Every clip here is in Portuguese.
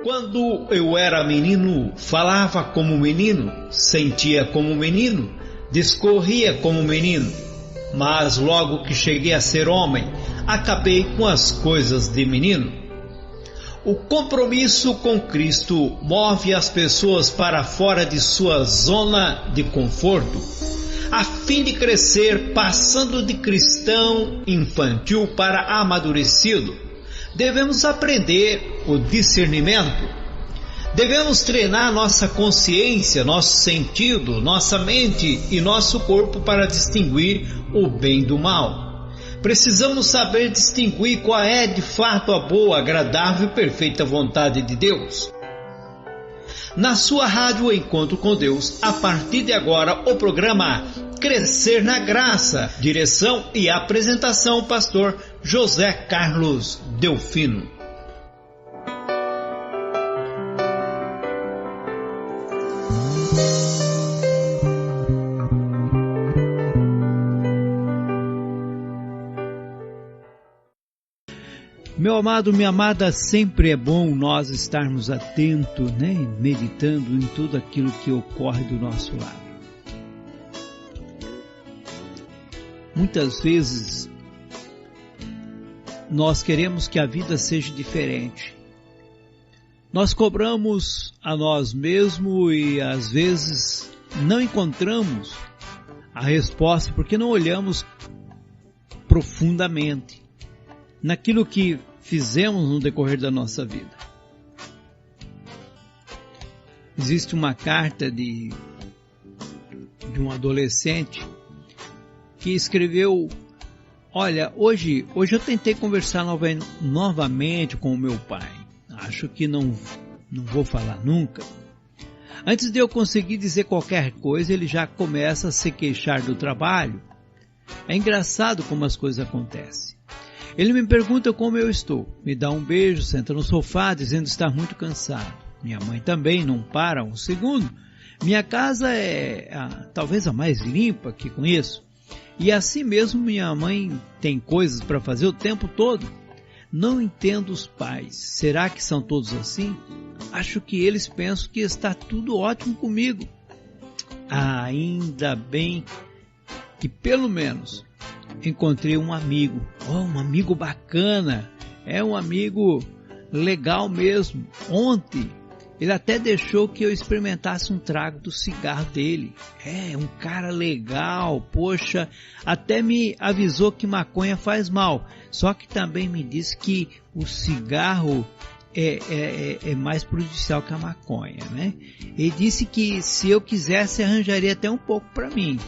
Quando eu era menino, falava como menino, sentia como menino, discorria como menino. Mas logo que cheguei a ser homem, acabei com as coisas de menino. O compromisso com Cristo move as pessoas para fora de sua zona de conforto, a fim de crescer, passando de cristão infantil para amadurecido. Devemos aprender o discernimento. Devemos treinar nossa consciência, nosso sentido, nossa mente e nosso corpo para distinguir o bem do mal. Precisamos saber distinguir qual é de fato a boa, agradável e perfeita vontade de Deus. Na sua rádio Encontro com Deus, a partir de agora, o programa Crescer na Graça. Direção e apresentação, pastor José Carlos Delfino. Meu amado, minha amada, sempre é bom nós estarmos atentos, meditando em tudo aquilo que ocorre do nosso lado. Muitas vezes nós queremos que a vida seja diferente. Nós cobramos a nós mesmos e às vezes não encontramos a resposta porque não olhamos profundamente naquilo que fizemos no decorrer da nossa vida. Existe uma carta de um adolescente que escreveu: olha, hoje eu tentei conversar novamente com o meu pai. Acho que não vou falar nunca. Antes de eu conseguir dizer qualquer coisa, ele já começa a se queixar do trabalho. É engraçado como as coisas acontecem. Ele me pergunta como eu estou, me dá um beijo, senta no sofá dizendo estar muito cansado. Minha mãe também não para um segundo. Minha casa é talvez a mais limpa que conheço. E assim mesmo minha mãe tem coisas para fazer o tempo todo. Não entendo os pais. Será que são todos assim? Acho que eles pensam que está tudo ótimo comigo. Ainda bem que pelo menos encontrei um amigo. Um amigo bacana. É um amigo legal mesmo. Ontem ele até deixou que eu experimentasse um trago do cigarro dele. É um cara legal, poxa, até me avisou que maconha faz mal. Só que também me disse que o cigarro é mais prejudicial que a maconha, né? Ele disse que se eu quisesse arranjaria até um pouco para mim.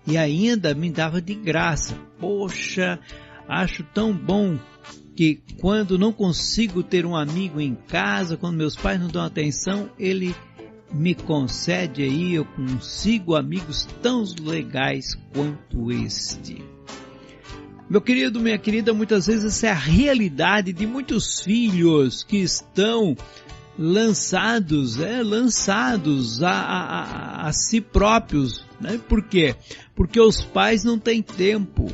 E ainda me dava de graça. Poxa, acho tão bom que quando não consigo ter um amigo em casa, quando meus pais não dão atenção, ele me concede aí, eu consigo amigos tão legais quanto este. Meu querido, minha querida, muitas vezes essa é a realidade de muitos filhos que estão lançados a si próprios, né? Por quê? Porque os pais não têm tempo.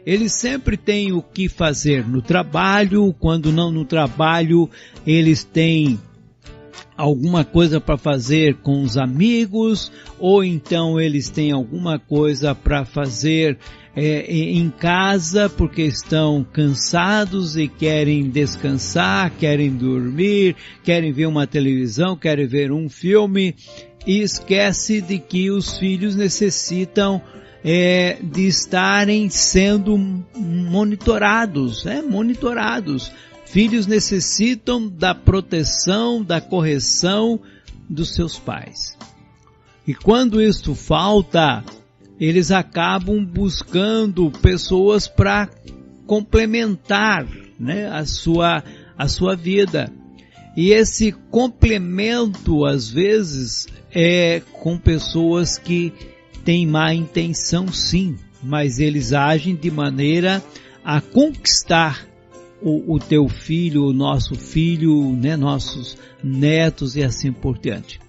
Eles sempre têm o que fazer no trabalho, quando não no trabalho, eles têm alguma coisa para fazer com os amigos, ou então eles têm alguma coisa para fazer em casa, porque estão cansados e querem descansar, querem dormir, querem ver uma televisão, querem ver um filme, e esquece de que os filhos necessitam de estarem sendo monitorados, monitorados. Filhos necessitam da proteção, da correção dos seus pais. E quando isto falta, eles acabam buscando pessoas para complementar, a sua vida. E esse complemento, às vezes, é com pessoas que têm má intenção, sim, mas eles agem de maneira a conquistar o teu filho, o nosso filho, nossos netos e assim por diante.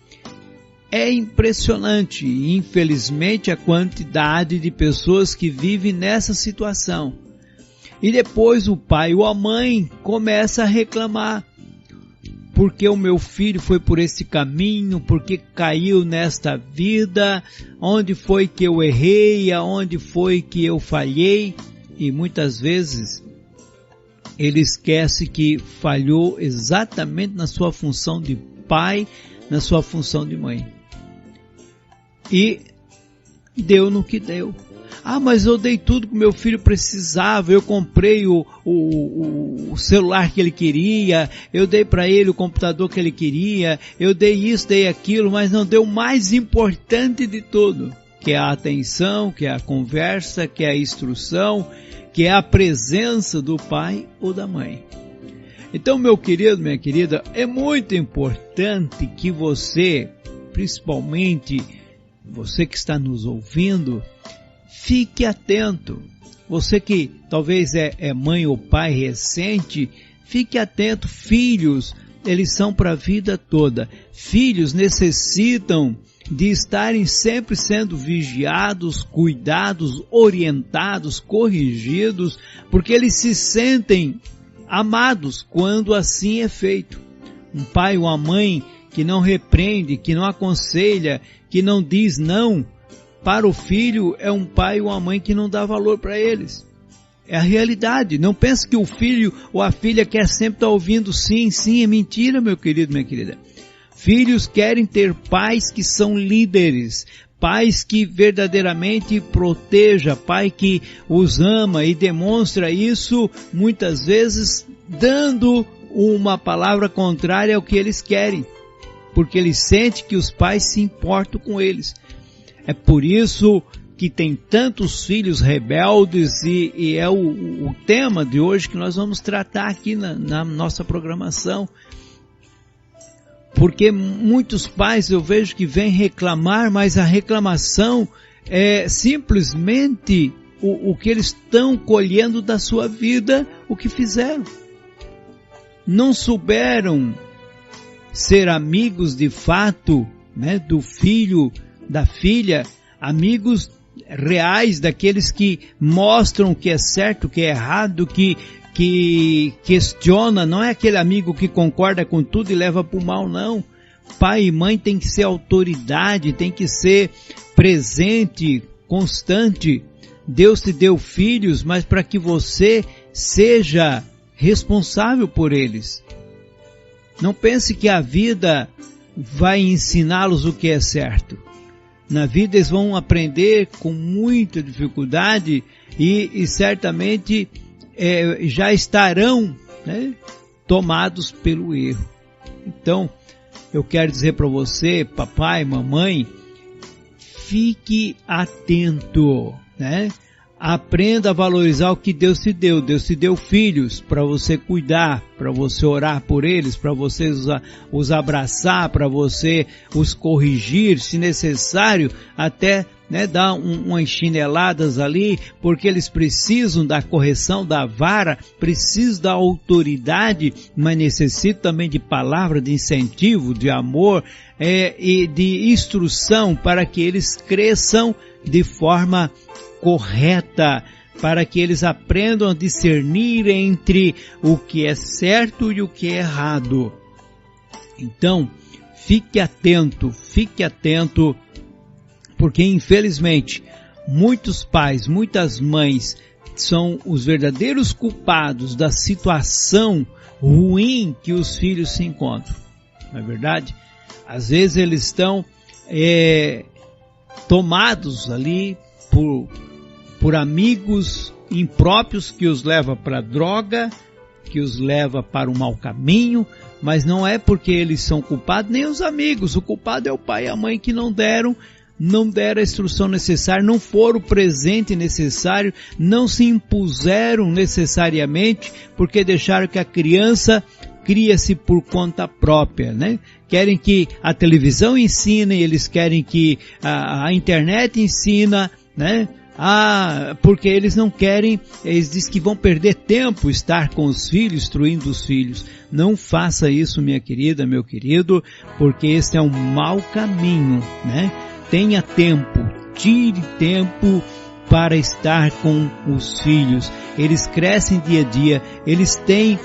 É impressionante, infelizmente, a quantidade de pessoas que vivem nessa situação. E depois o pai ou a mãe começa a reclamar, porque o meu filho foi por esse caminho, porque caiu nesta vida, onde foi que eu errei, aonde foi que eu falhei. E muitas vezes ele esquece que falhou exatamente na sua função de pai, na sua função de mãe. E deu no que deu. Ah, mas eu dei tudo que meu filho precisava, eu comprei o celular que ele queria, eu dei para ele o computador que ele queria, eu dei isso, dei aquilo, mas não deu o mais importante de tudo, que é a atenção, que é a conversa, que é a instrução, que é a presença do pai ou da mãe. Então, meu querido, minha querida, é muito importante que você, principalmente você que está nos ouvindo, fique atento. Você que talvez é mãe ou pai recente, fique atento. Filhos, eles são para a vida toda. Filhos necessitam de estarem sempre sendo vigiados, cuidados, orientados, corrigidos, porque eles se sentem amados quando assim é feito. Um pai ou uma mãe que não repreende, que não aconselha, que não diz não, para o filho é um pai ou uma mãe que não dá valor para eles. É a realidade. Não pense que o filho ou a filha quer sempre estar ouvindo sim, sim. É mentira, meu querido, minha querida. Filhos querem ter pais que são líderes, pais que verdadeiramente proteja, pai que os ama e demonstra isso muitas vezes dando uma palavra contrária ao que eles querem, porque eles sentem que os pais se importam com eles. É por isso que tem tantos filhos rebeldes e é o tema de hoje que nós vamos tratar aqui na nossa programação. Porque muitos pais eu vejo que vêm reclamar, mas a reclamação é simplesmente o que eles estão colhendo da sua vida, o que fizeram. Não souberam ser amigos de fato, né, do filho, da filha, amigos reais, daqueles que mostram o que é certo, o que é errado, que questiona, não é aquele amigo que concorda com tudo e leva para o mal, não. Pai e mãe tem que ser autoridade, tem que ser presente, constante. Deus te deu filhos, mas para que você seja responsável por eles. Não pense que a vida vai ensiná-los o que é certo. Na vida eles vão aprender com muita dificuldade e certamente já estarão, né, tomados pelo erro. Então, eu quero dizer para você, papai, mamãe, fique atento, né? Aprenda a valorizar o que Deus te deu. Deus te deu filhos para você cuidar, para você orar por eles, para você os abraçar, para você os corrigir, se necessário, até, né, dar umas chineladas ali, porque eles precisam da correção da vara, precisam da autoridade, mas necessitam também de palavra, de incentivo, de amor e de instrução para que eles cresçam de forma correta, para que eles aprendam a discernir entre o que é certo e o que é errado. Então, fique atento, porque infelizmente muitos pais, muitas mães são os verdadeiros culpados da situação ruim que os filhos se encontram. Não é verdade? Às vezes eles estão tomados ali por amigos impróprios que os leva para a droga, que os leva para o mau caminho, mas não é porque eles são culpados, nem os amigos. O culpado é o pai e a mãe que não deram a instrução necessária, não foram o presente necessário, não se impuseram necessariamente, porque deixaram que a criança cria-se por conta própria, né? Querem que a televisão ensine, eles querem que a internet ensina, né? Porque eles não querem, eles dizem que vão perder tempo estar com os filhos, instruindo os filhos. Não faça isso, minha querida, meu querido, porque esse é um mau caminho, né? Tenha tempo, tire tempo para estar com os filhos. Eles crescem dia a dia, eles têm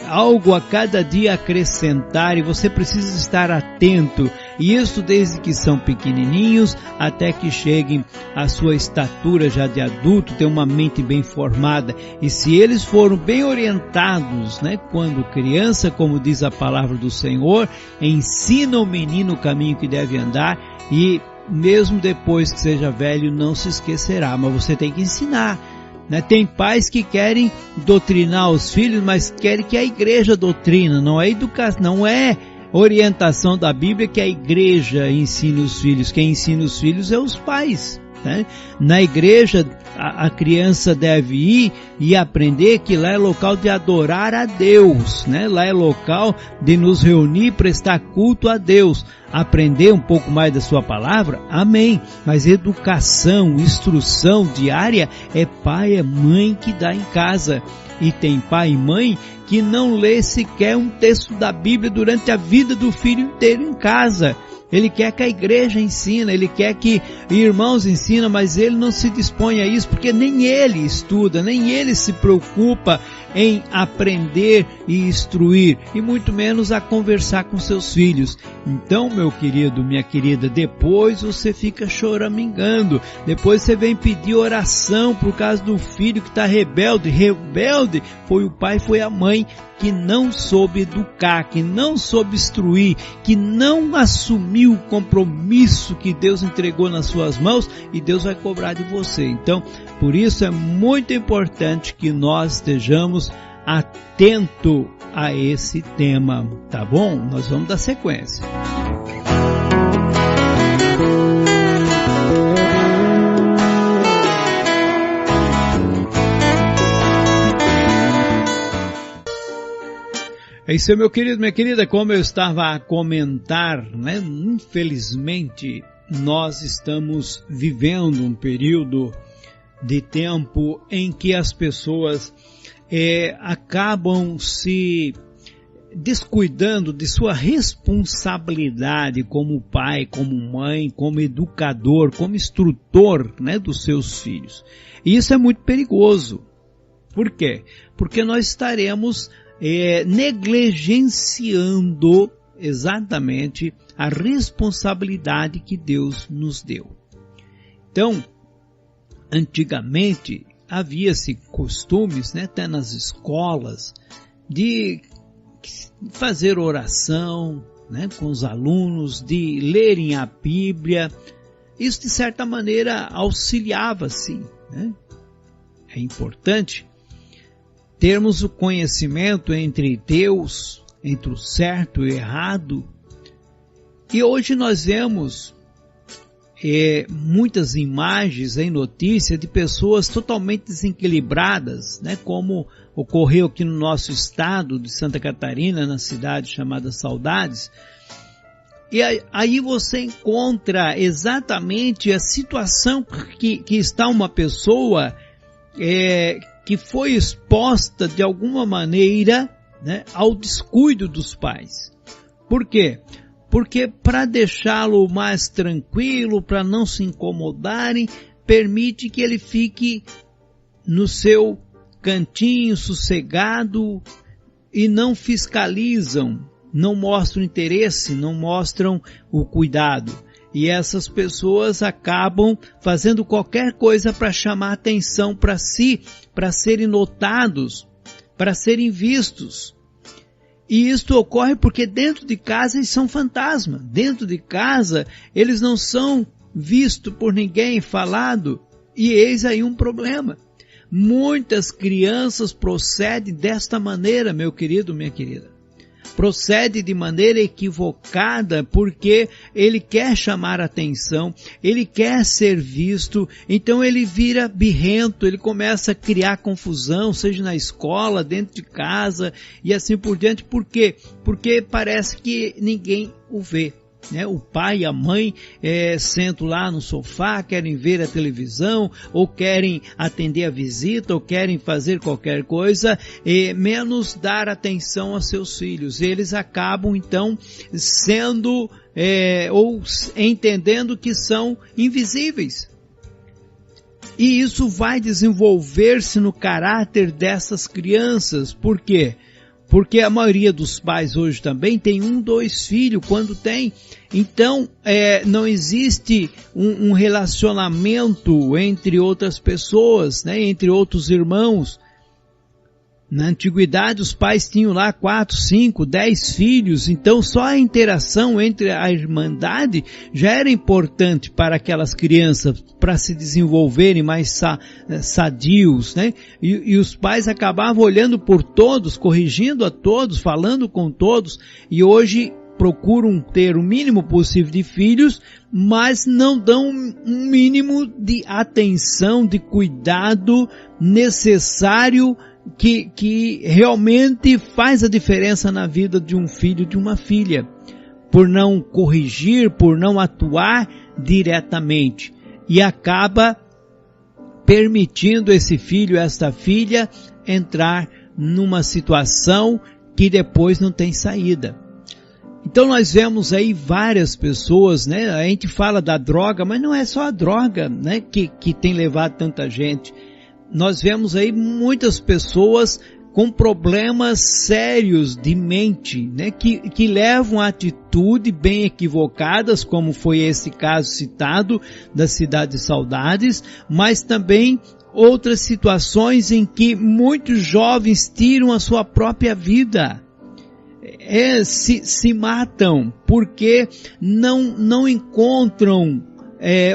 algo a cada dia a acrescentar, e você precisa estar atento. E isso desde que são pequenininhos até que cheguem à sua estatura já de adulto, ter uma mente bem formada. E se eles foram bem orientados, né, quando criança, como diz a palavra do Senhor, ensina o menino o caminho que deve andar, e mesmo depois que seja velho não se esquecerá. Mas você tem que ensinar, né? Tem pais que querem doutrinar os filhos, mas querem que a igreja doutrina, não é educação, não é orientação da Bíblia que a igreja ensine os filhos. Quem ensina os filhos é os pais, né? Na igreja a criança deve ir e aprender que lá é local de adorar a Deus, né? Lá é local de nos reunir, prestar culto a Deus, aprender um pouco mais da sua palavra, amém. Mas educação, instrução diária é pai, é mãe que dá em casa. E tem pai e mãe que não lê sequer um texto da Bíblia durante a vida do filho inteiro em casa. Ele quer que a igreja ensina, ele quer que irmãos ensinam, mas ele não se dispõe a isso, porque nem ele estuda, nem ele se preocupa em aprender e instruir, e muito menos a conversar com seus filhos. Então, meu querido, minha querida, depois você fica choramingando, depois você vem pedir oração por causa do filho que está rebelde. Rebelde foi o pai, foi a mãe, que não soube educar, que não soube instruir, que não assumiu o compromisso que Deus entregou nas suas mãos, e Deus vai cobrar de você. Então, por isso é muito importante que nós estejamos atentos a esse tema, tá bom? Nós vamos dar sequência. É isso, meu querido, minha querida, como eu estava a comentar, né? Infelizmente, nós estamos vivendo um período de tempo em que as pessoas acabam se descuidando de sua responsabilidade como pai, como mãe, como educador, como instrutor, né, dos seus filhos. E isso é muito perigoso. Por quê? Porque nós estaremos negligenciando exatamente a responsabilidade que Deus nos deu. Então, antigamente havia-se costumes, né, até nas escolas, de fazer oração, né, com os alunos, de lerem a Bíblia. Isso de certa maneira auxiliava, sim, né? É importante termos o conhecimento entre Deus, entre o certo e o errado. E hoje nós vemos muitas imagens em notícia de pessoas totalmente desequilibradas, né, como ocorreu aqui no nosso estado de Santa Catarina, na cidade chamada Saudades. E aí você encontra exatamente a situação que está uma pessoa que foi exposta de alguma maneira, né, ao descuido dos pais. Por quê? Porque para deixá-lo mais tranquilo, para não se incomodarem, permite que ele fique no seu cantinho sossegado e não fiscalizam, não mostram interesse, não mostram o cuidado. E essas pessoas acabam fazendo qualquer coisa para chamar atenção para si, para serem notados, para serem vistos. E isto ocorre porque dentro de casa eles são fantasma. Dentro de casa eles não são vistos por ninguém, falado. E eis aí um problema. Muitas crianças procedem desta maneira, meu querido, minha querida. Procede de maneira equivocada porque ele quer chamar atenção, ele quer ser visto, então ele vira birrento, ele começa a criar confusão, seja na escola, dentro de casa e assim por diante. Por quê? Porque parece que ninguém o vê. né? O pai e a mãe sentam lá no sofá, querem ver a televisão, ou querem atender a visita, ou querem fazer qualquer coisa, menos dar atenção a seus filhos. Eles acabam então sendo ou entendendo que são invisíveis. E isso vai desenvolver-se no caráter dessas crianças. Por quê? Porque a maioria dos pais hoje também tem 1, 2 filhos, quando tem. Então, não existe um relacionamento entre outras pessoas, né, entre outros irmãos. Na antiguidade, os pais tinham lá 4, 5, 10 filhos, então só a interação entre a irmandade já era importante para aquelas crianças, para se desenvolverem mais sadios, né? E os pais acabavam olhando por todos, corrigindo a todos, falando com todos, e hoje procuram ter o mínimo possível de filhos, mas não dão um mínimo de atenção, de cuidado necessário que realmente faz a diferença na vida de um filho, de uma filha, por não corrigir, por não atuar diretamente, e acaba permitindo esse filho, esta filha, entrar numa situação que depois não tem saída. Então nós vemos aí várias pessoas, né? A gente fala da droga, mas não é só a droga, né, que tem levado tanta gente. Nós vemos aí muitas pessoas com problemas sérios de mente, né, que levam a atitude bem equivocadas, como foi esse caso citado da Cidade de Saudades, mas também outras situações em que muitos jovens tiram a sua própria vida. Se matam porque não encontram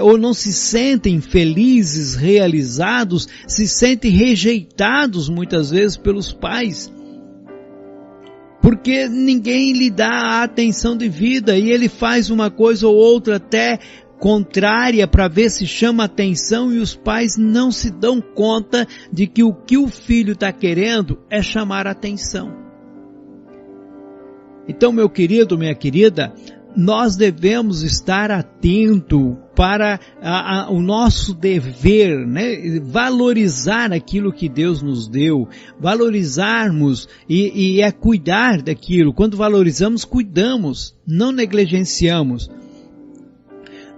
ou não se sentem felizes, realizados, se sentem rejeitados muitas vezes pelos pais, porque ninguém lhe dá a atenção devida, e ele faz uma coisa ou outra até contrária para ver se chama atenção, e os pais não se dão conta de que o filho está querendo é chamar atenção. Então, meu querido, minha querida, nós devemos estar atentos para o nosso dever, né? Valorizar aquilo que Deus nos deu, valorizarmos e cuidar daquilo. Quando valorizamos, cuidamos, não negligenciamos.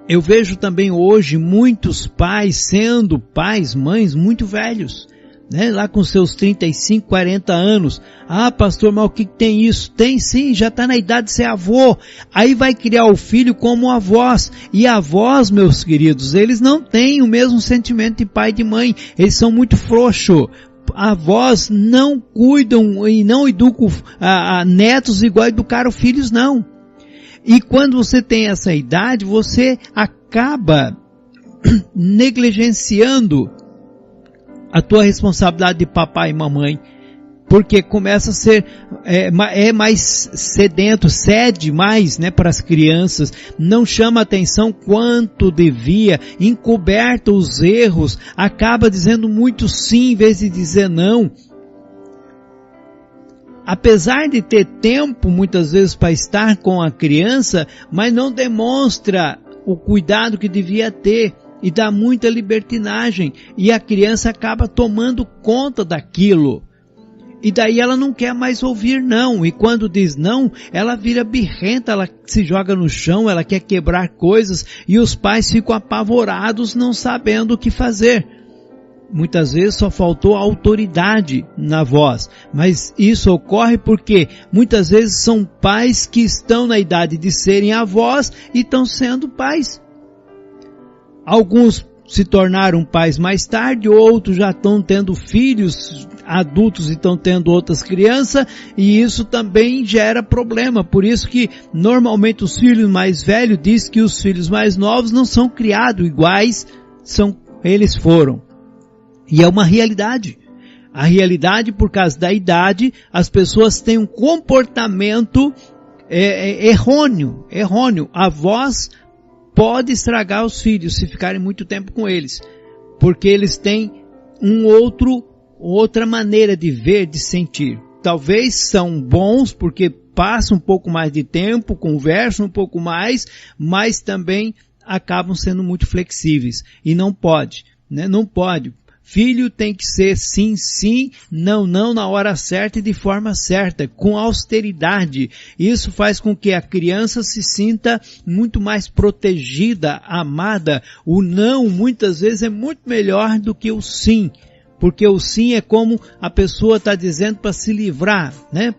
Eu vejo também hoje muitos pais sendo pais, mães muito velhos, né, lá com seus 35, 40 anos. Ah, pastor, mas o que tem isso? Tem sim, já está na idade de ser avô. Aí vai criar o filho como avós. E avós, meus queridos, eles não têm o mesmo sentimento de pai e de mãe. Eles são muito frouxos. Avós não cuidam e não educam netos igual educaram filhos, não. E quando você tem essa idade, você acaba negligenciando a tua responsabilidade de papai e mamãe, porque começa a ser, mais sedento, cede mais, né, para as crianças, não chama atenção quanto devia, encoberta os erros, acaba dizendo muito sim em vez de dizer não. Apesar de ter tempo muitas vezes para estar com a criança, mas não demonstra o cuidado que devia ter, e dá muita libertinagem, e a criança acaba tomando conta daquilo, e daí ela não quer mais ouvir não, e quando diz não, ela vira birrenta, ela se joga no chão, ela quer quebrar coisas, e os pais ficam apavorados, não sabendo o que fazer. Muitas vezes só faltou autoridade na voz, mas isso ocorre porque muitas vezes são pais que estão na idade de serem avós e estão sendo pais. Alguns se tornaram pais mais tarde, outros já estão tendo filhos adultos e estão tendo outras crianças, e isso também gera problema. Por isso que normalmente os filhos mais velhos dizem que os filhos mais novos não são criados iguais eles foram. E é uma realidade. A realidade, por causa da idade, as pessoas têm um comportamento errôneo. A voz pode estragar os filhos se ficarem muito tempo com eles, porque eles têm outra maneira de ver, de sentir. Talvez são bons porque passam um pouco mais de tempo, conversam um pouco mais, mas também acabam sendo muito flexíveis. E não pode, né? Não pode. Filho tem que ser sim, sim, não, não, na hora certa e de forma certa, com austeridade. Isso faz com que a criança se sinta muito mais protegida, amada. O não, muitas vezes, é muito melhor do que o sim. Porque o sim é como a pessoa está dizendo para se livrar, né?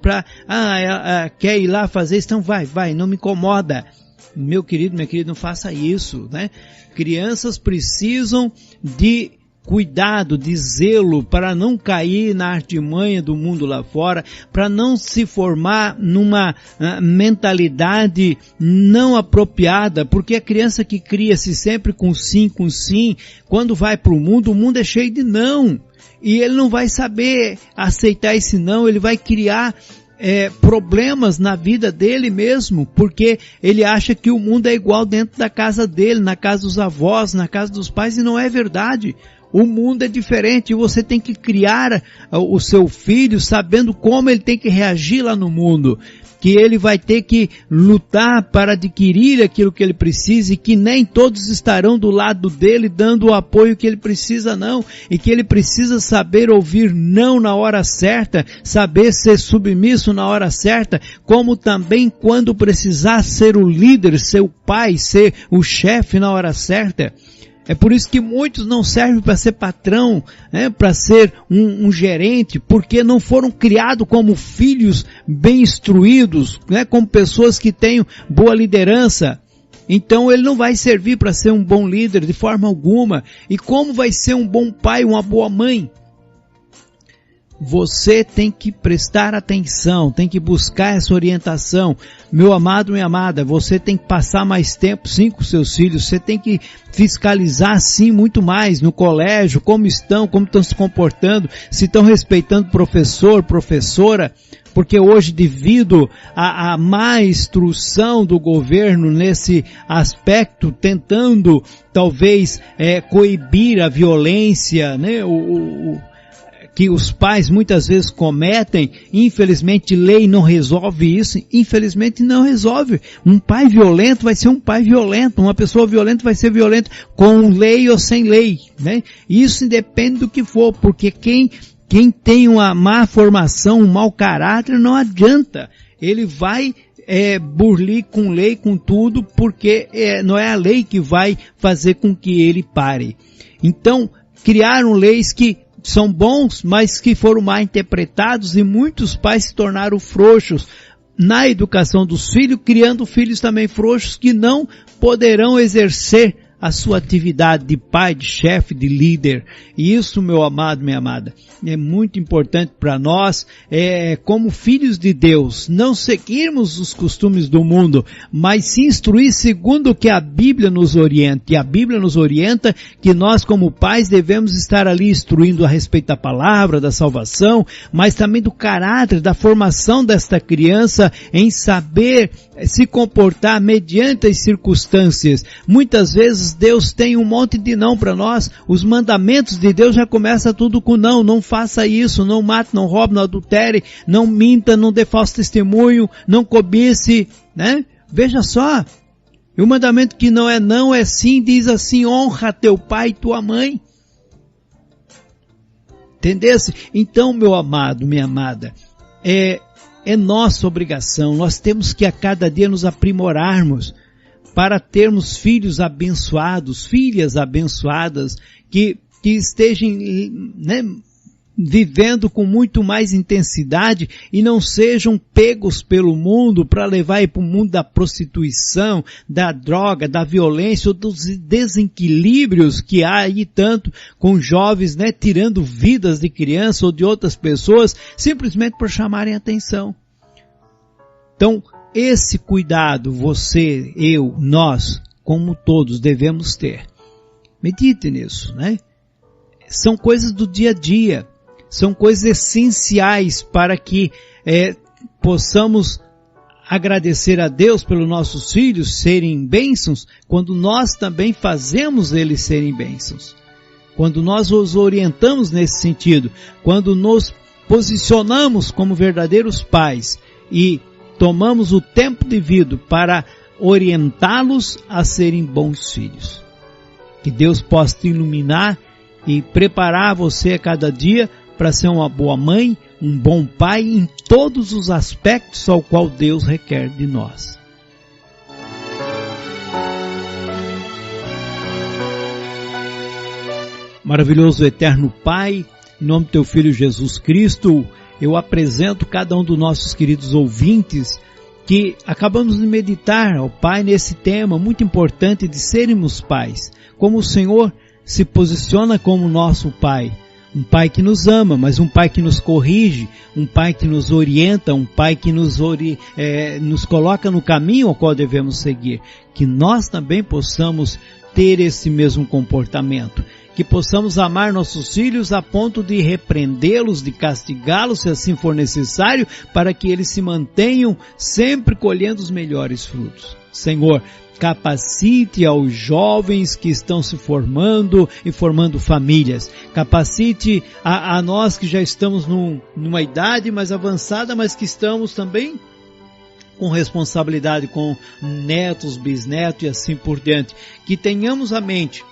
Quer ir lá fazer isso, então vai, não me incomoda. Meu querido, minha querida, não faça isso, né? Crianças precisam de cuidado, de zelo, para não cair na artimanha do mundo lá fora, para não se formar numa mentalidade não apropriada, porque a criança que cria-se sempre com sim, quando vai para o mundo é cheio de não. E ele não vai saber aceitar esse não, ele vai criar problemas na vida dele mesmo, porque ele acha que o mundo é igual dentro da casa dele, na casa dos avós, na casa dos pais, e não é verdade. O mundo é diferente e você tem que criar o seu filho sabendo como ele tem que reagir lá no mundo. Que ele vai ter que lutar para adquirir aquilo que ele precisa e que nem todos estarão do lado dele dando o apoio que ele precisa não. E que ele precisa saber ouvir não na hora certa, saber ser submisso na hora certa, como também quando precisar ser o líder, ser o pai, ser o chefe na hora certa. É por isso que muitos não servem para ser patrão, para ser um gerente, porque não foram criados como filhos bem instruídos, como pessoas que tenham boa liderança. Então ele não vai servir para ser um bom líder de forma alguma. E como vai ser um bom pai, uma boa mãe? Você tem que prestar atenção, tem que buscar essa orientação. Meu amado, minha amada, você tem que passar mais tempo sim com seus filhos, você tem que fiscalizar sim muito mais no colégio, como estão se comportando, se estão respeitando professor, professora, porque hoje devido à má instrução do governo nesse aspecto, tentando talvez coibir a violência, né, que os pais muitas vezes cometem, infelizmente lei não resolve isso, infelizmente não resolve. Um pai violento vai ser um pai violento, uma pessoa violenta vai ser violenta com lei ou sem lei, né? Isso independe do que for, porque quem tem uma má formação, um mau caráter, não adianta. Ele vai burlir com lei, com tudo, porque não é a lei que vai fazer com que ele pare. Então, criaram leis que são bons, mas que foram mal interpretados e muitos pais se tornaram frouxos na educação dos filhos, criando filhos também frouxos que não poderão exercer a sua atividade de pai, de chefe, de líder. E isso, meu amado, minha amada, é muito importante para nós, como filhos de Deus, não seguirmos os costumes do mundo, mas se instruir segundo o que a Bíblia nos orienta. E a Bíblia nos orienta que nós, como pais, devemos estar ali instruindo a respeito da palavra, da salvação, mas também do caráter, da formação desta criança em saber se comportar mediante as circunstâncias. Muitas vezes Deus tem um monte de não para nós. Os mandamentos de Deus já começam tudo com não. Não faça isso, não mate, não roube, não adultere, não minta, não dê falso testemunho, não cobice, né? Veja só. E o mandamento que não é sim, diz assim: honra teu pai e tua mãe. Entendesse? Então, meu amado, minha amada, é nossa obrigação, nós temos que a cada dia nos aprimorarmos para termos filhos abençoados, filhas abençoadas, que estejam, né, vivendo com muito mais intensidade e não sejam pegos pelo mundo para levar para o mundo da prostituição, da droga, da violência ou dos desequilíbrios que há aí tanto com jovens, né, tirando vidas de crianças ou de outras pessoas simplesmente por chamarem atenção. Então, esse cuidado você, eu, nós, como todos devemos ter. Medite nisso, né? São coisas do dia a dia. São coisas essenciais para que possamos agradecer a Deus pelos nossos filhos serem bênçãos, quando nós também fazemos eles serem bênçãos. Quando nós os orientamos nesse sentido, quando nos posicionamos como verdadeiros pais e tomamos o tempo devido para orientá-los a serem bons filhos. Que Deus possa te iluminar e preparar você a cada dia para ser uma boa mãe, um bom pai em todos os aspectos ao qual Deus requer de nós. Maravilhoso eterno Pai, em nome do Teu Filho Jesus Cristo, eu apresento cada um dos nossos queridos ouvintes que acabamos de meditar, ó Pai, nesse tema muito importante de sermos pais. Como o Senhor se posiciona como nosso Pai. Um Pai que nos ama, mas um Pai que nos corrige, um Pai que nos orienta, um Pai que nos coloca no caminho ao qual devemos seguir. Que nós também possamos ter esse mesmo comportamento. Que possamos amar nossos filhos a ponto de repreendê-los, de castigá-los, se assim for necessário, para que eles se mantenham sempre colhendo os melhores frutos. Senhor, capacite aos jovens que estão se formando e formando famílias. Capacite a nós que já estamos numa idade mais avançada, mas que estamos também com responsabilidade com netos, bisnetos e assim por diante. Que tenhamos a mente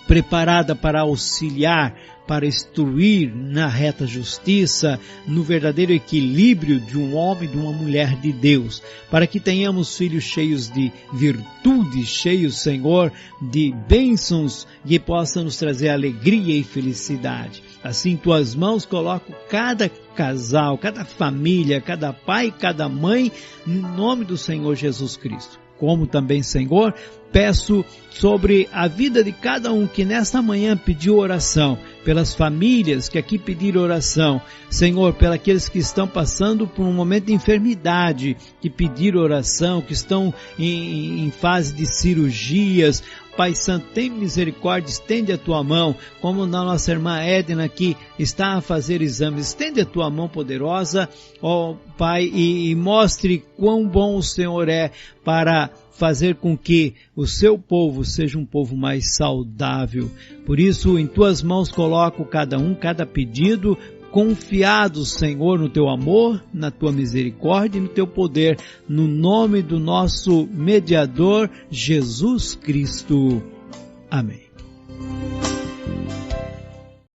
preparada para auxiliar, para instruir na reta justiça, no verdadeiro equilíbrio de um homem e de uma mulher de Deus, para que tenhamos filhos cheios de virtudes, cheios, Senhor, de bênçãos e possa nos trazer alegria e felicidade. Assim, em Tuas mãos coloco cada casal, cada família, cada pai e cada mãe, no nome do Senhor Jesus Cristo. Como também, Senhor, peço sobre a vida de cada um que nesta manhã pediu oração, pelas famílias que aqui pediram oração, Senhor, pelos aqueles que estão passando por um momento de enfermidade, que pediram oração, que estão em fase de cirurgias. Pai Santo, tem misericórdia, estende a Tua mão, como na nossa irmã Edna que está a fazer exames, estende a Tua mão poderosa, ó Pai, e mostre quão bom o Senhor é para fazer com que o Seu povo seja um povo mais saudável. Por isso, em Tuas mãos coloco cada um, cada pedido, confiados, Senhor, no Teu amor, na Tua misericórdia e no Teu poder, no nome do nosso mediador, Jesus Cristo. Amém.